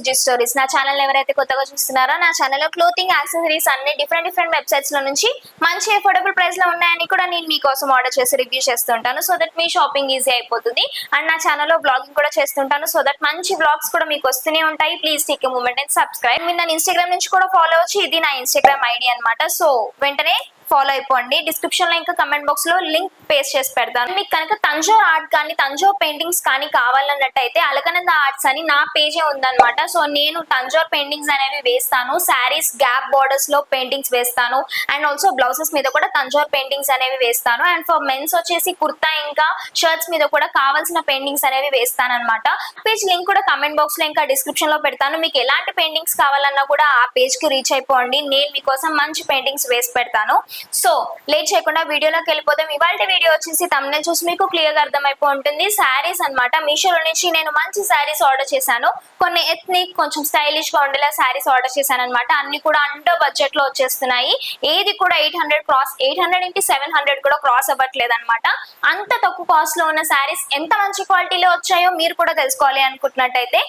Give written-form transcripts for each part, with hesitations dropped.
Suji stories. నా channel ఎవరైతే కొత్తగా చూస్తున్నారో నా ఛానల్లో క్లోతింగ్ యాక్సెసరీస్ అన్ని డిఫరెంట్ వెబ్సైట్స్ లో నుంచి మంచి అఫోర్డబుల్ ప్రైస్ లో ఉన్నాయని కూడా నేను మీకోసం ఆర్డర్ చేసి రివ్యూ చేస్తుంటాను. So that me shopping easy అయిపోతుంది. అండ్ నా ఛానల్లో బ్లాగింగ్ కూడా చేస్తుంటాను. సో దట్ మంచి బ్లాగ్స్ కూడా మీకు వస్తూనే ఉంటాయి. Please take a moment and subscribe. మీరు నన్ను ఇన్స్టాగ్రామ్ నుంచి కూడా ఫాలో అవచ్చు. ఇది నా ఇన్స్టాగ్రామ్ ఐడి అన్నమాట. సో వెంటనే ఫాలో అయిపోండి. డిస్క్రిప్షన్ లో ఇంకా కమెంట్ బాక్స్ లో లింక్ పేస్ట్ చేసి పెడతాను. మీకు కనుక తంజోర్ ఆర్ట్ కానీ తంజోర్ పెయింటింగ్స్ కానీ కావాలన్నట్టయితే అలకనంద ఆర్ట్స్ అని నా పేజే ఉందన్నమాట. సో నేను తంజోర్ పెయింటింగ్స్ అనేవి వేస్తాను. శారీస్ గ్యాప్ బార్డర్స్ లో పెయింటింగ్స్ వేస్తాను. అండ్ ఆల్సో బ్లౌజెస్ మీద కూడా తంజోర్ పెయింటింగ్స్ అనేవి వేస్తాను. అండ్ ఫర్ మెన్స్ వచ్చేసి కుర్తా ఇంకా షర్ట్స్ మీద కూడా కావాల్సిన పెయింటింగ్స్ అనేవి వేస్తాను అనమాట. పేజ్ లింక్ కూడా కమెంట్ బాక్స్ లో ఇంకా డిస్క్రిప్షన్ లో పెడతాను. మీకు ఎలాంటి పెయింటింగ్స్ కావాలన్నా కూడా ఆ పేజ్ కి రీచ్ అయిపోండి. నేను మీకోసం మంచి పెయింటింగ్స్ వేసి పెడతాను. సో లేట్ చేయకుండా వీడియోలోకి వెళ్ళిపోతే ఇవాళ వీడియో వచ్చేసి తమ్నెల్ చూసి మీకు క్లియర్ గా అర్థమైపో ఉంటుంది. శారీస్ అన్నమాట. మీషోలో నుంచి నేను మంచి శారీస్ ఆర్డర్ చేశాను. కొన్ని ఎథ్నిక్ కొంచెం స్టైలిష్ గా ఉండేలా శారీస్ ఆర్డర్ చేశాను అనమాట. అన్ని కూడా అండర్ బడ్జెట్ లో వచ్చేస్తున్నాయి. ఏది కూడా 800 ఇంటి 700 కూడా క్రాస్ అవ్వట్లేదు అనమాట. అంత తక్కువ కాస్ట్ లో ఉన్న శారీస్ ఎంత మంచి క్వాలిటీలో వచ్చాయో మీరు కూడా తెలుసుకోవాలి అనుకుంటున్నట్టయితే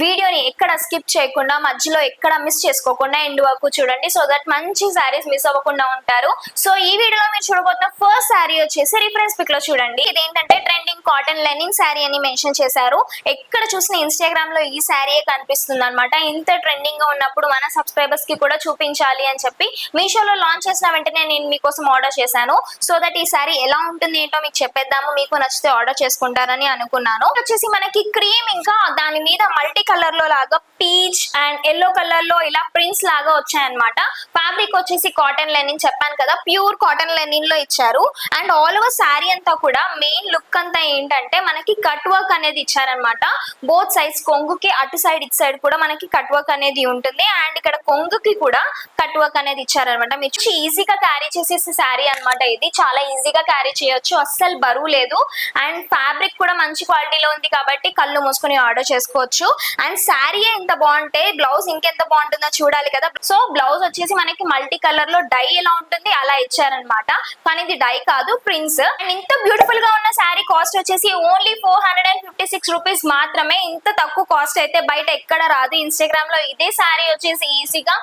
వీడియోని ఎక్కడ స్కిప్ చేయకుండా మధ్యలో ఎక్కడ మిస్ చేసుకోకుండా ఎండ్ వరకు చూడండి. సో దట్ మంచి శారీస్ మిస్ అవ్వకుండా ఉంటారు. సో ఈ వీడియోలో మీరు చూడబోతున్న ఫస్ట్ శారీ వచ్చేసి రిఫరెన్స్ పిక్ లో చూడండి. ఇదేంటంటే ట్రెండింగ్ కాటన్ లెనిన్ శారీ అని మెన్షన్ చేశారు. ఎక్కడ చూసిన ఇన్స్టాగ్రామ్ లో ఈ శారీ కనిపిస్తుంది అనమాట. ఇంత ట్రెండింగ్ గా ఉన్నప్పుడు మన సబ్స్క్రైబర్స్ కి కూడా చూపించాలి అని చెప్పి మీషోలో లాంచ్ చేసిన వెంటనే నేను మీకోసం ఆర్డర్ చేశాను. సో దట్ ఈ శారీ ఎలా ఉంటుంది ఏంటో మీకు చెప్పేద్దాము. మీకు నచ్చితే ఆర్డర్ చేసుకుంటారని అనుకున్నాను. వచ్చేసి మనకి క్రీమ్ ఇంకా దాని మీద మల్టీ కలర్ లో లాగా పీచ్ అండ్ ఎల్లో కలర్ లో ఇలా ప్రింట్స్ లాగా వచ్చాయన్నమాట. ఫ్యాబ్రిక్ వచ్చేసి కాటన్ లెనిన్ చెప్పాను కదా, ప్యూర్ కాటన్ లెనిన్ లో ఇచ్చారు. అండ్ ఆల్ ఓవర్ శారీ అంతా కూడా మెయిన్ లుక్ అంతా ఏంటంటే మనకి కట్ వర్క్ అనేది ఇచ్చారనమాట. బోత్ సైడ్స్ కొంగుకి అటు సైడ్ ఇటు సైడ్ కూడా మనకి కట్ వర్క్ అనేది ఉంటుంది. అండ్ ఇక్కడ కొంగుకి కూడా కట్ వర్క్ అనేది ఇచ్చారనమాట. మీరు ఈజీగా క్యారీ చేసేసి శారీ అనమాట. ఇది చాలా ఈజీగా క్యారీ చేయొచ్చు. అస్సలు బరువు లేదు. అండ్ ఫ్యాబ్రిక్ కూడా మంచి క్వాలిటీలో ఉంది కాబట్టి కళ్ళు మూసుకొని ఆర్డర్ చేసుకోవచ్చు. అండ్ శారీ ఎంత బాగుంటే బ్లౌజ్ ఇంకెంత బాగుంటుందో చూడాలి కదా. సో బ్లౌజ్ వచ్చేసి మనకి మల్టీ కలర్ లో డై ఎలా ఉంటుంది అలా ఇచ్చారనమాట. కానీ ఇది డై కాదు, ప్రింట్స్. అండ్ ఇంత బ్యూటిఫుల్ గా ఉన్న శారీ కాస్ట్ వచ్చేసి ఓన్లీ 456 రూపీస్ మాత్రమే. ఇంత తక్కువ కాస్ట్ అయితే బయట ఎక్కడ రాదు. ఇన్స్టాగ్రామ్ లో ఇదే శారీ వచ్చేసి ఈజీగా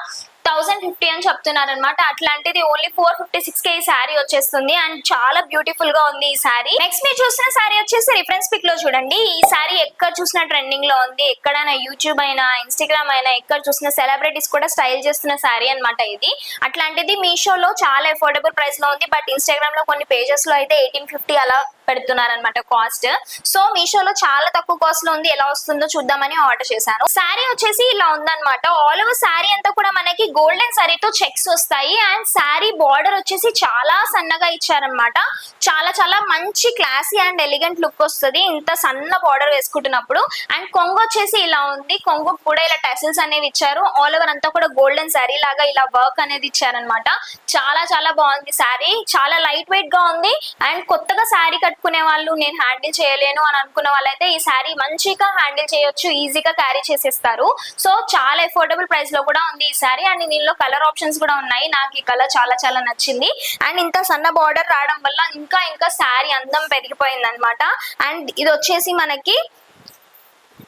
1050 అని చెప్తున్నారు అనమాట. అట్లాంటిది ఓన్లీ 456 కే ఈ శారీ వచ్చేస్తుంది. అండ్ చాలా బ్యూటిఫుల్ గా ఉంది ఈ శారీ. నెక్స్ట్ మీరు చూసిన శారీ వచ్చేసి రిఫరెన్స్ పిక్ లో చూడండి. ఈ శారీ ఎక్కడ చూసిన ట్రెండింగ్ లో ఉంది. ఎక్కడైనా యూట్యూబ్ అయినా ఇన్స్టాగ్రామ్ అయినా ఎక్కడ చూసిన సెలబ్రిటీస్ కూడా స్టైల్ చేస్తున్న శారీ అనమాట ఇది. అట్లాంటిది మీషోలో చాలా అఫోర్డబుల్ ప్రైస్ లో ఉంది. బట్ ఇన్స్టాగ్రామ్ లో కొన్ని పేజెస్ లో అయితే 1850 అలా పెడుతున్నారు అనమాట కాస్ట్. సో మీషోలో చాలా తక్కువ కాస్ట్ లో ఉంది. ఎలా వస్తుందో చూద్దామని ఆర్డర్ చేశాను. శారీ వచ్చేసి ఇలా ఉందన్నమాట. ఆల్ ఓవర్ శారీ అంతా కూడా మనకి గోల్డెన్ శారీతో చెక్స్ వస్తాయి. అండ్ శారీ బార్డర్ వచ్చేసి చాలా సన్నగా ఇచ్చారనమాట. చాలా మంచి క్లాసీ అండ్ ఎలిగెంట్ లుక్ వస్తుంది ఇంత సన్న బార్డర్ వేసుకుంటున్నప్పుడు. అండ్ కొంగు వచ్చేసి ఇలా ఉంది. కొంగు కూడా ఇలా టెసిల్స్ అనేవి ఇచ్చారు. ఆల్ ఓవర్ అంతా కూడా గోల్డెన్ శారీ లాగా ఇలా వర్క్ అనేది ఇచ్చారనమాట. చాలా బాగుంది శారీ. చాలా లైట్ వెయిట్ గా ఉంది. అండ్ కొత్తగా శారీ కట్టుకునే వాళ్ళు నేను హ్యాండిల్ చేయలేను అని అనుకున్న వాళ్ళైతే ఈ శారీ మంచిగా హ్యాండిల్ చేయొచ్చు. ఈజీగా క్యారీ చేసేస్తారు. సో చాలా అఫోర్డబుల్ ప్రైస్ లో కూడా ఉంది ఈ శారీ. అండ్ దీనిలో కలర్ ఆప్షన్స్ కూడా ఉన్నాయి. నాకు ఈ కలర్ చాలా నచ్చింది. అండ్ ఇంత సన్న బార్డర్ రావడం వల్ల ఇంకా శారీ అందం పెరిగిపోయింది అనమాట. అండ్ ఇది వచ్చేసి మనకి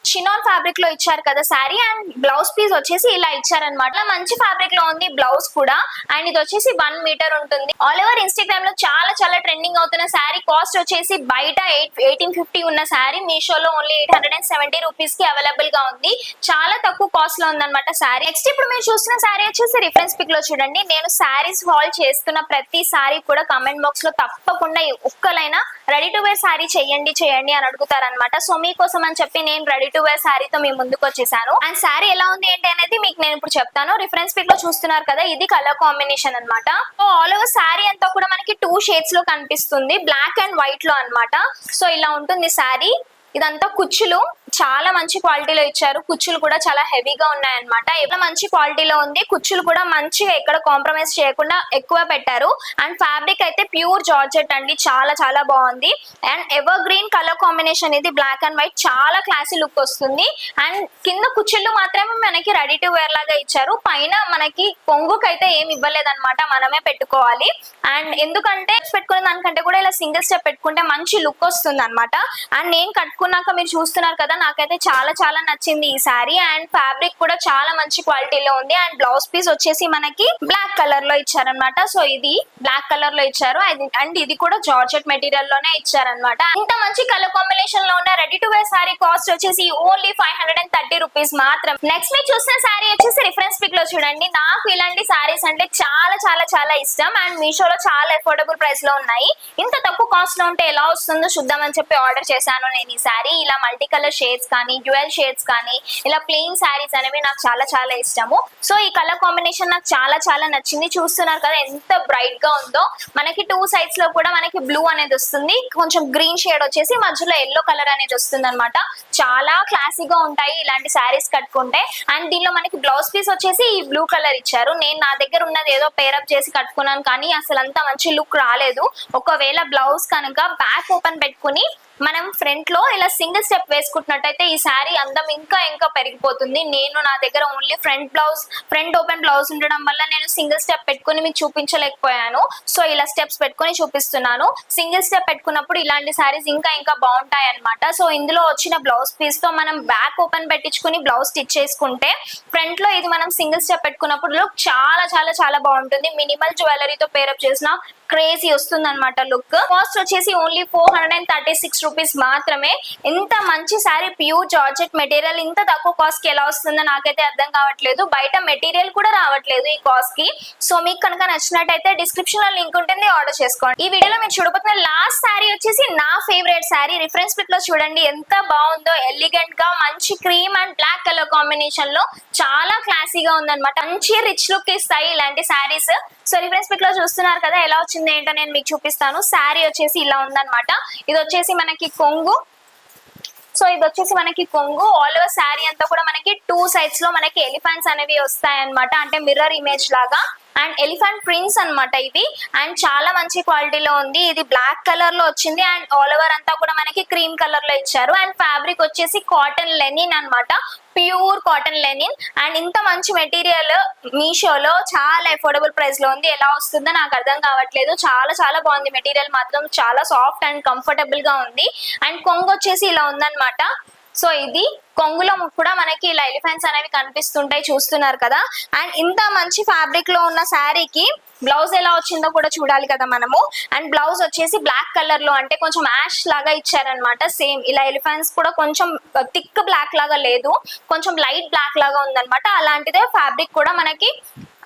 చినాన్ ఫ్యాబ్రిక్ లో ఇచ్చారు కదా శారీ. అండ్ బ్లౌజ్ పీస్ వచ్చేసి ఇలా ఇచ్చారనమాట. మంచి ఫ్యాబ్రిక్ లో ఉంది బ్లౌజ్ కూడా. అండ్ ఇది వచ్చేసి 1 మీటర్ ఉంటుంది. ఆల్ ఓవర్ ఇన్స్టాగ్రామ్ లో చాలా ట్రెండింగ్ అవుతున్న శారీ కాస్ట్ వచ్చేసి బయట 1850 ఉన్న శారీ మీషోలో ఓన్లీ 870 రూపీస్ కి అవైలబుల్ గా ఉంది. చాలా తక్కువ కాస్ట్ లో ఉందన్నమాట శారీ. నెక్స్ట్ ఇప్పుడు మీరు చూస్తున్న శారీ వచ్చేసి రిఫరెన్స్ పిక్ లో చూడండి. నేను శారీస్ హాల్ చేస్తున్న ప్రతి శారీ కూడా కమెంట్ బాక్స్ లో తప్పకుండా ఒక్కలైనా రెడీ టు వేర్ శారీ చేయండి అని అడుగుతారనమాట. సో మీకోసం అని చెప్పి నేను రెడీ టు వేర్ శారీతో మీ ముందుకు వచ్చేసాను. అండ్ శారీ ఎలా ఉంది ఏంటి అనేది మీకు నేను ఇప్పుడు చెప్తాను. రిఫరెన్స్ పిక్ లో చూస్తున్నారు కదా, ఇది కలర్ కాంబినేషన్ అనమాట. సో ఆల్ ఓవర్ శారీ అంతా కూడా మనకి 2 షేడ్స్ లో కనిపిస్తుంది. బ్లాక్ అండ్ వైట్ లో అనమాట. సో ఇలా ఉంటుంది శారీ. ఇదంతా కుచ్చులు చాలా మంచి క్వాలిటీలో ఇచ్చారు. కుచ్చులు కూడా చాలా హెవీగా ఉన్నాయన్నమాట. ఇలా మంచి క్వాలిటీలో ఉంది. కుచ్చులు కూడా మంచిగా ఎక్కడ కాంప్రమైజ్ చేయకుండా ఎక్కువ పెట్టారు. అండ్ ఫ్యాబ్రిక్ అయితే ప్యూర్ జార్జెట్ అండి. చాలా బాగుంది. And ever green colour combination ఇది బ్లాక్ అండ్ వైట్. చాలా క్లాసీ లుక్ వస్తుంది. అండ్ కింద కుచ్చులు మాత్రమే మనకి రెడీ టు వేర్ లాగా ఇచ్చారు. పైన మనకి కొంగుకైతే ఏమి ఇవ్వలేదన్నమాట. మనమే పెట్టుకోవాలి. అండ్ ఎందుకంటే పెట్టుకునే దానికంటే కూడా ఇలా సింగిల్ స్టెప్ పెట్టుకుంటే మంచి లుక్ వస్తుంది అనమాట. అండ్ నేను కట్టుకున్నాక మీరు చూస్తున్నారు కదా, నాకైతే చాలా చాలా నచ్చింది ఈ శారీ. అండ్ ఫ్యాబ్రిక్ కూడా చాలా మంచి క్వాలిటీలో ఉంది. అండ్ బ్లౌజ్ పీస్ వచ్చేసి మనకి బ్లాక్ కలర్ లో ఇచ్చారనమాట. సో ఇది బ్లాక్ కలర్ లో ఇచ్చారు. అండ్ ఇది కూడా జార్జెట్ మెటీరియల్ లోనే ఇచ్చారనమాట. ఇంత మంచి కలర్ కాంబినేషన్ లో ఉన్న ready to wear sari cost వచ్చేసి ఓన్లీ 530 రూపీస్ మాత్రం. నెక్స్ట్ మీరు చూసిన శారీ వచ్చేసి రిఫరెన్స్ పిక్ లో చూడండి. నాకు ఇలాంటి శారీస్ అంటే చాలా చాలా చాలా ఇష్టం. అండ్ మీషోలో చాలా అఫోర్డబుల్ ప్రైస్ లో ఉన్నాయి. ఇంత తక్కువ కాస్ట్ లో ఉంటే ఎలా వస్తుందో చూద్దామని చెప్పి ఆర్డర్ చేశాను నేను ఈ శారీ. ఇలా మల్టీ కలర్ షేడ్స్ కానీ డ్యూయల్ షేడ్స్ కానీ ఇలా ప్లెయిన్ శారీస్ అనేవి నాకు చాలా చాలా ఇష్టము. సో ఈ కలర్ కాంబినేషన్ నాకు చాలా చాలా నచ్చింది. చూస్తున్నారు కదా ఎంత బ్రైట్ గా ఉందో. మనకి టూ సైడ్స్ లో కూడా మనకి బ్లూ అనేది వస్తుంది, కొంచెం గ్రీన్ షేడ్ వచ్చేసి మధ్యలో ఎల్లో కలర్ అనేది వస్తుంది అనమాట. చాలా క్లాసీగా ఉంటాయి ఇలాంటి శారీస్ కట్టుకుంటే. అండ్ దీనిలో మనకి బ్లౌజ్ పీస్ వచ్చేసి ఈ బ్లూ కలర్ ఇచ్చారు. నేను నా దగ్గర ఉన్నది ఏదో పేరప్ చేసి కట్టుకున్నాను కానీ అసలు అంత మంచి లుక్ రాలేదు. ఒకవేళ బ్లౌజ్ కనుక బ్యాక్ ఓపెన్ పెట్టుకుని మనం ఫ్రంట్ లో ఇలా సింగిల్ స్టెప్ వేసుకుంటున్నట్టయితే ఈ శారీ అందం ఇంకా ఇంకా పెరిగిపోతుంది. నేను నా దగ్గర ఓన్లీ ఫ్రంట్ ఓపెన్ బ్లౌజ్ ఉండడం వల్ల నేను సింగిల్ స్టెప్ పెట్టుకుని మీకు చూపించలేకపోయాను. సో ఇలా స్టెప్స్ పెట్టుకుని చూపిస్తున్నాను. సింగిల్ స్టెప్ పెట్టుకున్నప్పుడు ఇలాంటి శారీస్ ఇంకా ఇంకా బాగుంటాయి అనమాట. సో ఇందులో వచ్చిన బ్లౌజ్ పీస్ తో మనం బ్యాక్ ఓపెన్ పెట్టించుకుని బ్లౌజ్ స్టిచ్ చేసుకుంటే ఫ్రంట్ లో ఇది మనం సింగిల్ స్టెప్ పెట్టుకున్నప్పుడు లుక్ చాలా చాలా చాలా బాగుంటుంది. మినిమల్ జ్యువెలరీతో పేరప్ చేసిన క్రేజీ వస్తుంది అనమాట లుక్. కాస్ట్ వచ్చేసి ఓన్లీ 436 రూపీస్ మాత్రమే. ఇంత మంచి శారీ ప్యూర్ జార్జెట్ మెటీరియల్ ఇంత తక్కువ కాస్ట్ కి ఎలా వస్తుందో నాకైతే అర్థం కావట్లేదు. బయట మెటీరియల్ కూడా రావట్లేదు ఈ కాస్ట్ కి. సో మీకు కనుక నచ్చినట్టయితే డిస్క్రిప్షన్ లో లింక్ ఉంటుంది, ఆర్డర్ చేసుకోండి. ఈ వీడియోలో మీరు చూడబోతున్న లాస్ట్ శారీ వచ్చేసి నా ఫేవరెట్ శారీ. రిఫరెన్స్ పిక్ లో చూడండి ఎంత బాగుందో. ఎలిగెంట్ గా మంచి cream and black colour combination లో చాలా క్లాసీగా ఉందన్నమాట. మంచి రిచ్ లుక్ ఇస్తాయి ఇలాంటి శారీస్. సో రిఫరెన్స్ పిక్ లో చూస్తున్నారు కదా ఎలా వచ్చింది ఏంటో నేను మీకు చూపిస్తాను. శారీ వచ్చేసి ఇలా ఉందన్నమాట. ఇది వచ్చేసి మనకి కొంగు. సో ఇది వచ్చేసి మనకి కొంగు. ఆల్ ఓవర్ శారీ అంతా కూడా మనకి టూ సైడ్స్ లో మనకి ఎలిఫెంట్స్ అనేవి వస్తాయి అనమాట, అంటే మిర్రర్ ఇమేజ్ లాగా. అండ్ ఎలిఫెంట్ ప్రింట్స్ అన్నమాట ఇవి. అండ్ చాలా మంచి క్వాలిటీలో ఉంది. ఇది బ్లాక్ కలర్ లో వచ్చింది. అండ్ ఆల్ ఓవర్ అంతా కూడా మనకి క్రీమ్ కలర్ లో ఇచ్చారు. అండ్ ఫ్యాబ్రిక్ వచ్చేసి కాటన్ లెనిన్ అన్నమాట, ప్యూర్ కాటన్ లెనిన్. అండ్ ఇంత మంచి మెటీరియల్ మీషోలో చాలా అఫోర్డబుల్ ప్రైస్ లో ఉంది. ఎలా వస్తుందో నాకు అర్థం కావట్లేదు. చాలా చాలా బాగుంది. మెటీరియల్ మాత్రం చాలా సాఫ్ట్ అండ్ కంఫర్టబుల్ గా ఉంది. అండ్ కొంగు వచ్చేసి ఇలా ఉందన్నమాట. సో ఇది కొంగులో కూడా మనకి ఇలా ఎలిఫెంట్స్ అనేవి కనిపిస్తుంటాయి, చూస్తున్నారు కదా. అండ్ ఇంత మంచి ఫ్యాబ్రిక్ లో ఉన్న శారీకి బ్లౌజ్ ఎలా వచ్చిందో కూడా చూడాలి కదా మనము. అండ్ బ్లౌజ్ వచ్చేసి బ్లాక్ కలర్ లో, అంటే కొంచెం యాష్ లాగా ఇచ్చారనమాట. సేమ్ ఇలా ఎలిఫెంట్స్ కూడా కొంచెం థిక్ బ్లాక్ లాగా లేదు, కొంచెం లైట్ బ్లాక్ లాగా ఉందన్నమాట.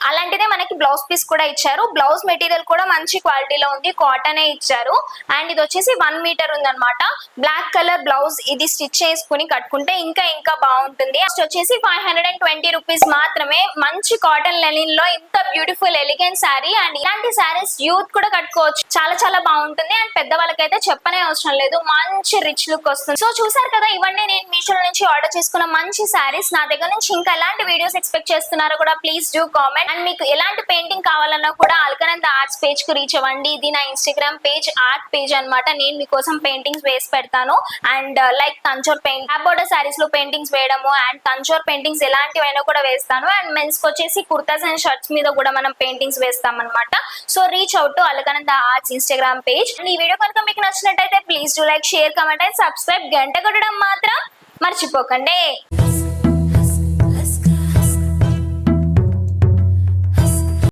అలాంటిదే మనకి బ్లౌజ్ పీస్ కూడా ఇచ్చారు. బ్లౌజ్ మెటీరియల్ కూడా మంచి క్వాలిటీలో ఉంది, కాటనే ఇచ్చారు. అండ్ ఇది వచ్చేసి 1 మీటర్ ఉందన్నమాట. బ్లాక్ కలర్ బ్లౌజ్ ఇది స్టిచ్ చేసుకుని కట్టుకుంటే ఇంకా ఇంకా బాగుంటుంది. వచ్చేసి 520 రూపీస్ మాత్రమే. మంచి కాటన్ లెనిన్ లో ఇంత బ్యూటిఫుల్ ఎలిగెంట్ శారీ. అండ్ ఇలాంటి శారీస్ యూత్ కూడా కట్టుకోవచ్చు, చాలా చాలా బాగుంటుంది. అండ్ పెద్దవాళ్ళకైతే చెప్పనే అవసరం లేదు, మంచి రిచ్ లుక్ వస్తుంది. సో చూసారు కదా, ఇవన్నీ నేను మీషో నుంచి ఆర్డర్ చేసుకున్న మంచి శారీస్. నా దగ్గర నుంచి ఇంకా ఎలాంటి వీడియోస్ ఎక్స్పెక్ట్ చేస్తున్నారో కూడా ప్లీజ్ డూ కామెంట్. అండ్ మీకు ఎలాంటి పెయింటింగ్ కావాలన్నా కూడా అల్కనంద ఆర్ట్స్ పేజ్ కు రీచ్ అవ్వండి. ఇది నా ఇన్స్టాగ్రామ్ పేజ్, ఆర్ట్ పేజ్ అన్నమాట. నేను మీకోసం పెయింటింగ్స్ వేసి పెడతాను. And like Tanjore paint, border saris లో పెయింటింగ్స్ వేయడము, అండ్ తంచోర్ పెయింటింగ్స్ ఎలాంటివైనా కూడా వేస్తాను. అండ్ మెన్స్ కి వచ్చేసి కుర్తాస్ అండ్ షర్ట్స్ మీద కూడా మనం పెయింటింగ్స్ వేస్తాం అనమాట. So reach out to Alaknanda arts Instagram page. ఈ వీడియో కనుక మీకు నచ్చినట్టయితే please do like, share, comment and subscribe. గంట కొట్టడం మాత్రం మర్చిపోకండి.